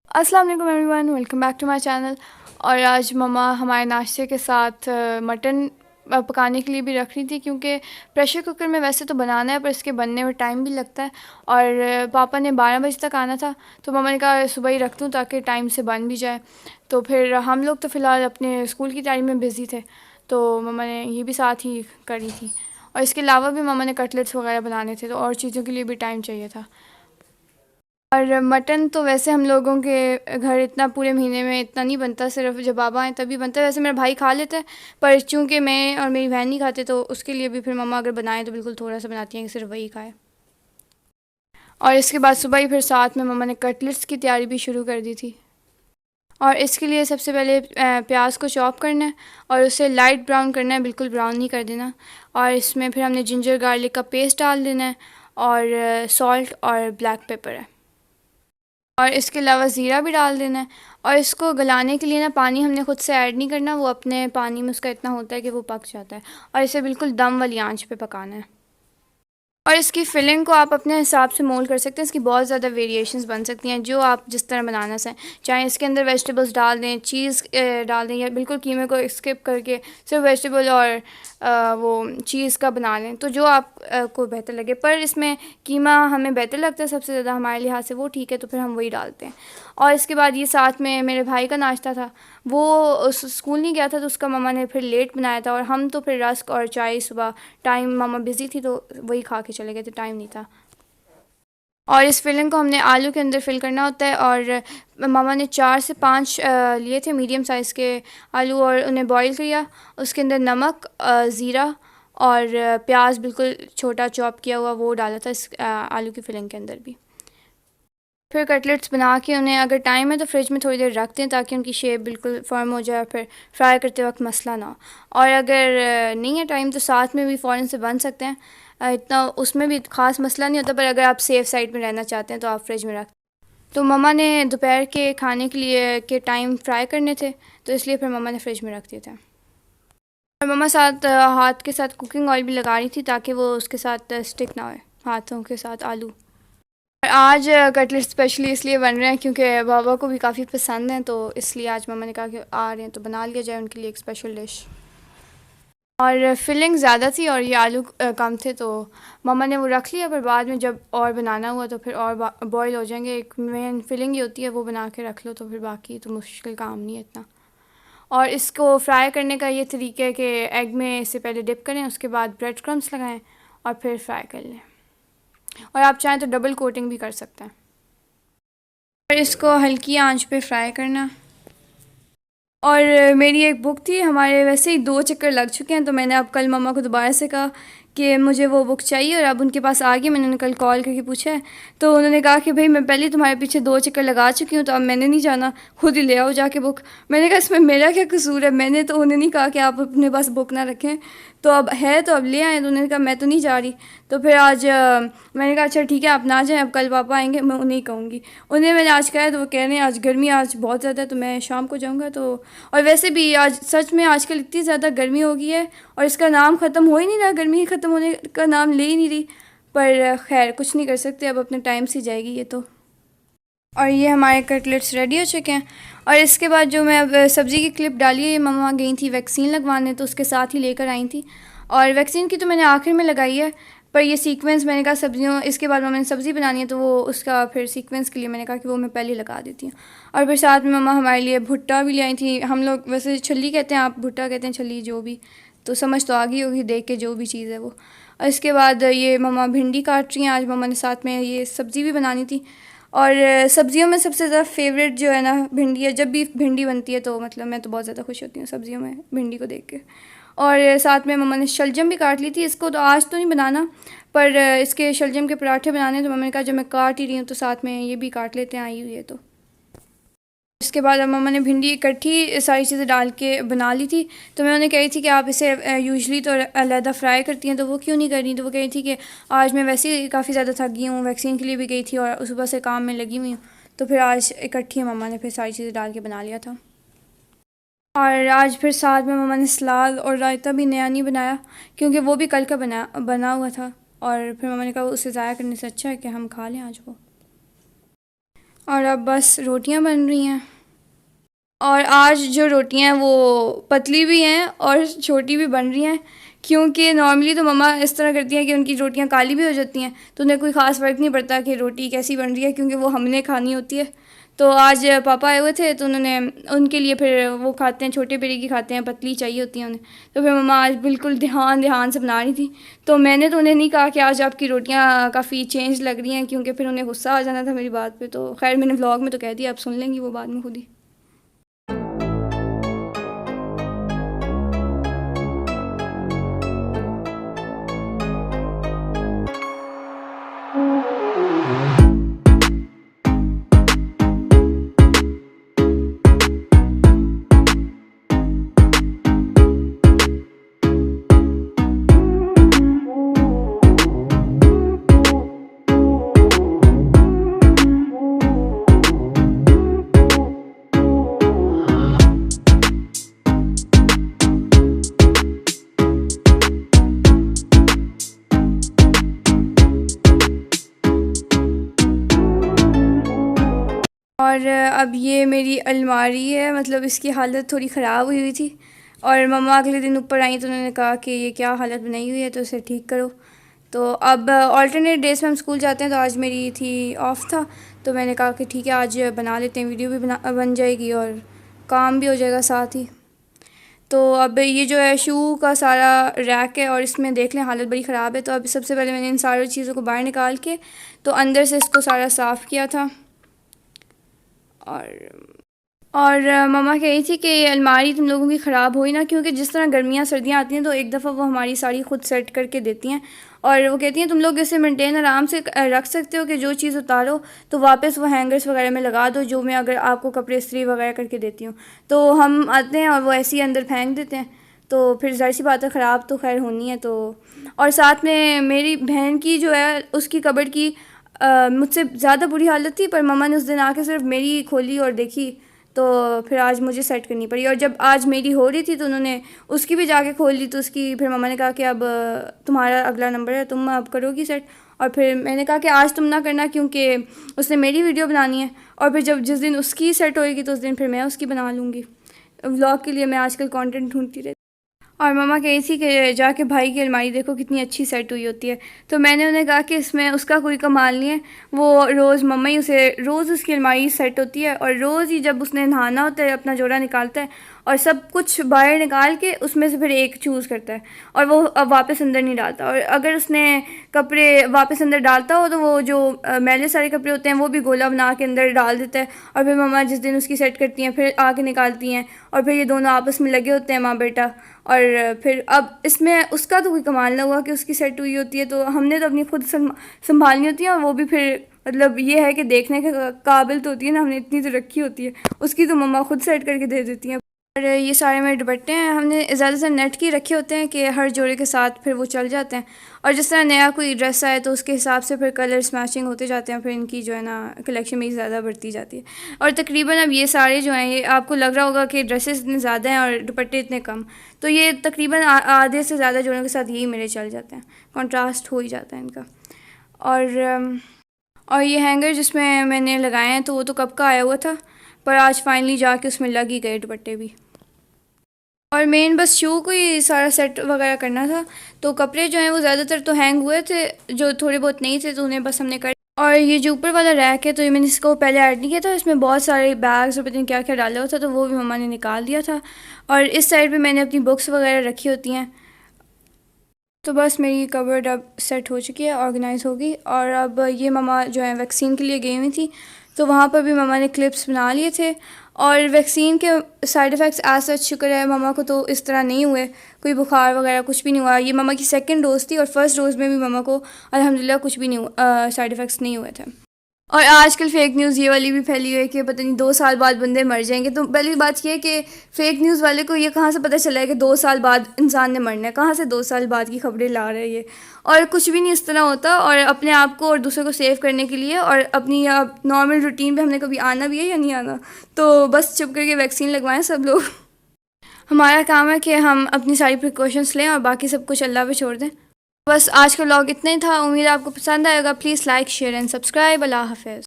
अस्सलाम वालेकुम everyone, welcome back to my channel. और आज मम्मा हमारे नाश्ते के साथ मटन पकाने के लिए भी रख रही थी, क्योंकि प्रेशर कुकर में वैसे तो बनाना है पर इसके बनने में टाइम भी लगता है। और पापा ने 12 बजे तक आना था, तो मम्मा ने कहा सुबह ही रख दूँ ताकि टाइम से बन भी जाए। तो फिर हम लोग तो फ़िलहाल अपने स्कूल की तैयारी में बिज़ी थे, तो मम्मा ने ये भी साथ ही करी थी। और इसके अलावा भी मम्मा ने कटलेट्स वगैरह बनाने थे, तो और चीज़ों के लिए भी टाइम चाहिए था। और मटन तो वैसे हम लोगों के घर इतना पूरे महीने में इतना नहीं बनता, सिर्फ जब बाबा आए तभी बनता है। वैसे मेरा भाई खा लेता है, पर चूंकि मैं और मेरी बहन नहीं खाते तो उसके लिए भी फिर मम्मा अगर बनाए तो बिल्कुल थोड़ा सा बनाती हैं कि सिर्फ वही खाए। और इसके बाद सुबह ही फिर साथ में मम्मा ने कटलेट्स की तैयारी भी शुरू कर दी थी। और इसके लिए सबसे पहले प्याज को चॉप करना है और उसे लाइट ब्राउन करना है, बिल्कुल ब्राउन नहीं कर देना। और इसमें फिर हमने जिंजर गार्लिक का पेस्ट डाल देना है, और सॉल्ट और ब्लैक पेपर है, और इसके अलावा ज़ीरा भी डाल देना है। और इसको गलाने के लिए ना पानी हमने ख़ुद से ऐड नहीं करना, वो अपने पानी में उसका इतना होता है कि वो पक जाता है। और इसे बिल्कुल दम वाली आंच पे पकाना है। और इसकी फिलिंग को आप अपने हिसाब से मोल्ड कर सकते हैं। इसकी बहुत ज़्यादा वेरिएशंस बन सकती हैं, जो आप जिस तरह बनाना चाहें। चाहे इसके अंदर वेजिटेबल्स डाल दें, चीज़ डाल दें, या बिल्कुल कीमे को स्किप करके सिर्फ वेजिटेबल और वो चीज़ का बना लें, तो जो आप को बेहतर लगे। पर इसमें कीमा हमें बेहतर लगता है सबसे ज़्यादा हमारे लिहाज से, वो ठीक है तो फिर हम वही डालते हैं। और इसके बाद ये साथ में मेरे भाई का नाश्ता था, वो उस स्कूल नहीं गया था तो उसका मम्मा ने फिर लेट बनाया था। और हम तो फिर रस्क और चाय सुबह, टाइम मम्मा बिज़ी थी तो वही खा के चले गए थे, टाइम नहीं था। और इस फिलिंग को हमने आलू के अंदर फिल करना होता है। और मामा ने 4 से 5 लिए थे मीडियम साइज़ के आलू, और उन्हें बॉईल किया। उसके अंदर नमक, ज़ीरा और प्याज बिल्कुल छोटा चॉप किया हुआ वो डाला था इस आलू की फिलिंग के अंदर भी। फिर कटलेट्स बना के उन्हें अगर टाइम है तो फ्रिज में थोड़ी देर रखते हैं, ताकि उनकी शेप बिल्कुल फर्म हो जाए और फिर फ्राई करते वक्त मसला ना हो। और अगर नहीं है टाइम तो साथ में भी फ़ौरन से बन सकते हैं, इतना उसमें भी ख़ास मसला नहीं होता। पर अगर आप सेफ़ साइड में रहना चाहते हैं तो आप फ्रिज में रख। तो मम्मा ने दोपहर के खाने के लिए के टाइम फ्राई करने थे, तो इसलिए फिर मम्मा ने फ्रिज में रख दिए थे। और मम्मा साथ हाथ के साथ कुकिंग ऑयल भी लगा रही थी, ताकि वो उसके साथ स्टिक ना हो हाथों के साथ आलू। आज कटलेट स्पेशली इसलिए बन रहे हैं क्योंकि बाबा को भी काफ़ी पसंद हैं, तो इसलिए आज मम्मा ने कहा कि आ रहे हैं तो बना लिया जाए उनके लिए एक स्पेशल डिश। और फिलिंग ज़्यादा थी और ये आलू कम थे, तो मम्मा ने वो रख लिया। पर बाद में जब और बनाना हुआ तो फिर और बॉयल हो जाएंगे। एक मेन फिलिंग ही होती है, वो बना के रख लो तो फिर बाकी तो मुश्किल काम नहीं है इतना। और इसको फ्राई करने का ये तरीका है कि एग में इससे पहले डिप करें, उसके बाद ब्रेड क्रम्स लगाएं और फिर फ्राई कर लें। और आप चाहें तो डबल कोटिंग भी कर सकते हैं। और इसको हल्की आंच पे फ्राई करना। और मेरी एक बुक थी, हमारे वैसे ही 2 चक्कर लग चुके हैं, तो मैंने अब कल मम्मा को दोबारा से कहा कि मुझे वो बुक चाहिए, और अब उनके पास आ गई। मैंने उन्हें कल कॉल करके पूछा है, तो उन्होंने कहा कि भाई मैं पहले तुम्हारे पीछे 2 चक्कर लगा चुकी हूँ, तो अब मैंने नहीं जाना, खुद ही ले आओ जाके बुक। मैंने कहा इसमें मेरा क्या कसूर है, मैंने तो उन्हें नहीं कहा कि आप अपने पास बुक ना रखें, तो अब है तो अब ले आए। तो उन्होंने कहा मैं तो नहीं जा रही। तो फिर आज मैंने कहा अच्छा ठीक है आप ना जाएं, अब कल पापा आएंगे मैं उन्हें कहूँगी। उन्हें मैंने आज कहा है तो वो कह रहे हैं आज गर्मी आज बहुत ज़्यादा है, तो मैं शाम को जाऊँगा। तो और वैसे भी आज सच में आजकल इतनी ज़्यादा गर्मी हो गई है, और इसका नाम ख़त्म हो ही नहीं रहा, गर्मी ख़त्म होने का नाम ले ही नहीं रही। पर खैर कुछ नहीं कर सकते, अब अपने टाइम से जाएगी ये तो। और ये हमारे कटलेट्स रेडी हो चुके हैं। और इसके बाद जो मैं अब सब्ज़ी की क्लिप डाली है, ये मम्मा गई थी वैक्सीन लगवाने, तो उसके साथ ही लेकर आई थी। और वैक्सीन की तो मैंने आखिर में लगाई है, पर ये सीक्वेंस मैंने कहा सब्जियों इसके बाद मैंने सब्ज़ी बनानी है, तो वो उसका फिर सीक्वेंस के लिए मैंने कहा कि वो मैं पहले लगा देती हूँ। और फिर साथ में मम्मा हमारे लिए भुट्टा भी ले आई थी। हम लोग वैसे छल्ली कहते हैं, आप भुट्टा कहते हैं, छल्ली जो भी, तो समझ तो आ गई होगी देख के जो भी चीज़ है वो। और इसके बाद ये मम्मा भिंडी काट रही हैं, आज मम्मा ने साथ में ये सब्ज़ी भी बनानी थी। और सब्ज़ियों में सबसे ज़्यादा फेवरेट जो है ना भिंडी है। जब भी भिंडी बनती है तो मतलब मैं तो बहुत ज़्यादा खुश होती हूँ सब्ज़ियों में भिंडी को देख के। और साथ में मम्मा ने शलजम भी काट ली थी। इसको तो आज तो नहीं बनाना, पर इसके शलजम के पराठे बनाने, तो मम्मा ने कहा जब मैं काट ही रही हूँ तो साथ में ये भी काट लेते हैं, आई हुई है तो। इसके बाद अब मम्मा ने भिंडी इकट्ठी सारी चीज़ें डाल के बना ली थी। तो मैं उन्हें कही थी कि आप इसे यूजुअली तो अलहदा फ्राई करती हैं, तो वो क्यों नहीं कर रही। तो वो कही थी कि आज मैं वैसे ही काफ़ी ज़्यादा थक गई हूँ, वैक्सीन के लिए भी गई थी और सुबह से काम में लगी हुई हूँ, तो फिर आज इकट्ठी मम्मा ने फिर सारी चीज़ें डाल के बना लिया था। और आज फिर साथ में मम्मा ने सलाद और रायता भी नया नहीं बनाया, क्योंकि वो भी कल का बना हुआ था। और फिर मम्मा ने कहा उसे ज़ाया करने से अच्छा है कि हम खा लें आज वो। और अब बस रोटियां बन रही हैं। और आज जो रोटियां हैं वो पतली भी हैं और छोटी भी बन रही हैं, क्योंकि नॉर्मली तो मम्मा इस तरह करती हैं कि उनकी रोटियां काली भी हो जाती हैं, तो उन्हें कोई ख़ास फ़र्क नहीं पड़ता कि रोटी कैसी बन रही है, क्योंकि वो हमने खानी होती है। तो आज पापा आए हुए थे तो उन्होंने उनके लिए फिर वो खाते हैं, छोटे पेड़े की खाते हैं, पतली चाहिए होती हैं उन्हें। तो फिर मम्मा आज बिल्कुल ध्यान ध्यान से बना रही थी। तो मैंने तो उन्हें नहीं कहा कि आज आपकी रोटियां काफ़ी चेंज लग रही हैं, क्योंकि फिर उन्हें गुस्सा आ जाना था मेरी बात पे। तो खैर मैंने व्लॉग में तो कह दिया, अब सुन लेंगी वो बाद में खुद ही। और अब ये मेरी अलमारी है, मतलब इसकी हालत थोड़ी ख़राब हुई हुई थी। और मम्मा अगले दिन ऊपर आई तो उन्होंने कहा कि ये क्या हालत बनाई हुई है, तो इसे ठीक करो। तो अब ऑल्टरनेट डेज़ में हम स्कूल जाते हैं, तो आज मेरी थी ऑफ था, तो मैंने कहा कि ठीक है आज बना लेते हैं, वीडियो भी बन जाएगी और काम भी हो जाएगा साथ ही। तो अब ये जो है शू का सारा रैक है और इसमें देख लें हालत बड़ी ख़राब है। तो अब सबसे पहले मैंने इन सारी चीज़ों को बाहर निकाल के तो अंदर से इसको सारा साफ़ किया था। और मम्मा कह रही थी कि अलमारी तुम लोगों की ख़राब हुई ना, क्योंकि जिस तरह गर्मियाँ सर्दियाँ आती हैं तो एक दफ़ा वो हमारी साड़ी खुद सेट करके देती हैं। और वो कहती हैं तुम लोग इसे मेंटेन आराम से रख सकते हो कि जो चीज़ उतारो तो वापस वो हैंगर्स वगैरह में लगा दो, जो मैं अगर आपको कपड़े इस्त्री वगैरह करके देती हूँ। तो हम आते हैं और वो ऐसे ही अंदर फेंक देते हैं, तो फिर ज़ाहिर सी बात है ख़राब तो खैर होनी है। तो और साथ में मेरी बहन की जो है उसकी कबर्ड की मुझसे ज़्यादा बुरी हालत थी, पर मम्मा ने उस दिन आके सिर्फ मेरी खोली और देखी, तो फिर आज मुझे सेट करनी पड़ी। और जब आज मेरी हो रही थी तो उन्होंने उसकी भी जाके खोल ली, तो उसकी फिर मम्मा ने कहा कि अब तुम्हारा अगला नंबर है, तुम अब करोगी सेट। और फिर मैंने कहा कि आज तुम ना करना, क्योंकि उसने मेरी वीडियो बनानी है, और फिर जब जिस दिन उसकी सेट होएगी तो उस दिन फिर मैं उसकी बना लूँगी। व्लॉग के लिए मैं आजकल कंटेंट ढूंढती रहती। और मम्मा कही थी कि जाके भाई की अलमारी देखो कितनी अच्छी सेट हुई होती है। तो मैंने उन्हें कहा कि इसमें उसका कोई कमाल नहीं है, वो रोज़ मम्मा ही उसे रोज़ उसकी अलमारी सेट होती है, और रोज़ ही जब उसने नहाना होता है अपना जोड़ा निकालता है और सब कुछ बाहर निकाल के उसमें से फिर एक चूज़ करता है, और वो अब वापस अंदर नहीं डालता। और अगर उसने कपड़े वापस अंदर डालता हो तो वो जो मैले सारे कपड़े होते हैं वो भी गोला बना के अंदर डाल देता है। और फिर मम्मा जिस दिन उसकी सेट करती हैं फिर आके निकालती हैं, और फिर ये दोनों आपस में लगे होते हैं माँ बेटा। और फिर अब इसमें उसका तो कोई कमाल ना हुआ कि उसकी सेट हुई होती है, तो हमने तो अपनी खुद संभालनी होती है। और वो भी फिर मतलब ये है कि देखने के काबिल तो होती है ना, हमने इतनी तो रखी होती है, उसकी तो मम्मा खुद सेट करके दे देती हैं। और ये सारे मेरे दुपट्टे हैं, हमने ज़्यादातर नेट के रखे होते हैं कि हर जोड़े के साथ फिर वो चल जाते हैं। और जिस तरह नया कोई ड्रेस आए तो उसके हिसाब से फिर कलर्स मैचिंग होते जाते हैं, फिर इनकी जो है ना कलेक्शन में ज़्यादा बढ़ती जाती है। और तकरीबन अब ये सारे जो हैं, ये आपको लग रहा होगा कि ड्रेसेस इतने ज़्यादा हैं और दुपट्टे इतने कम, तो ये तकरीबन आधे से ज़्यादा जोड़ों के साथ यही मेरे चल जाते हैं, कॉन्ट्रास्ट हो ही जाता है इनका। और ये हैंगर जिसमें मैंने लगाए हैं तो वो तो कब का आया हुआ था, पर आज फाइनली जाके उसमें लग ही गए दुपट्टे भी। और मेन बस शू को ही सारा सेट वगैरह करना था, तो कपड़े जो हैं वो ज़्यादातर तो हैंग हुए थे, जो थोड़े बहुत नहीं थे तो उन्हें बस हमने कर। और ये जो ऊपर वाला रैक है तो ये मैंने इसको पहले ऐड नहीं किया था, इसमें बहुत सारे बैग्स और पता नहीं क्या क्या डाला हुआ था, तो वो भी मम्मा ने निकाल दिया था। और इस साइड पे मैंने अपनी बुक्स वगैरह रखी होती हैं। तो बस मेरी कबर्ड अब सेट हो चुकी है, ऑर्गेनाइज़ होगी। और अब ये मम्मा जो है वैक्सीन के लिए गई हुई थी, तो वहाँ पर भी मम्मा ने क्लिप्स बना लिए थे। और वैक्सीन के साइड इफ़ेक्ट्स आज सच शुक्र है मम्मा को तो इस तरह नहीं हुए, कोई बुखार वगैरह कुछ भी नहीं हुआ। ये मम्मा की सेकंड डोज़ थी और फर्स्ट डोज़ में भी मम्मा को अल्हम्दुलिल्लाह कुछ भी नहीं हुआ, साइड इफ़ेक्ट्स नहीं हुए थे। और आजकल फ़ेक न्यूज़ ये वाली भी फैली हुई है कि पता नहीं 2 साल बाद बंदे मर जाएंगे। तो पहली बात ये है कि फ़ेक न्यूज़ वाले को ये कहाँ से पता चला है कि 2 साल बाद इंसान ने मरना है, कहाँ से 2 साल बाद की खबरें ला रहे हैं ये। और कुछ भी नहीं इस तरह होता। और अपने आप को और दूसरों को सेव करने के लिए और अपनी नॉर्मल रूटीन पे हमने कभी आना भी है या नहीं आना, तो बस चुप करके वैक्सीन लगवाएं सब लोग। हमारा काम है कि हम अपनी सारी प्रिकॉशंस लें और बाकी सब कुछ अल्लाह पे छोड़ दें। बस आज का व्लॉग इतना ही था, उम्मीद है आपको पसंद आएगा। Please like share and subscribe. Allah हाफ़िज़।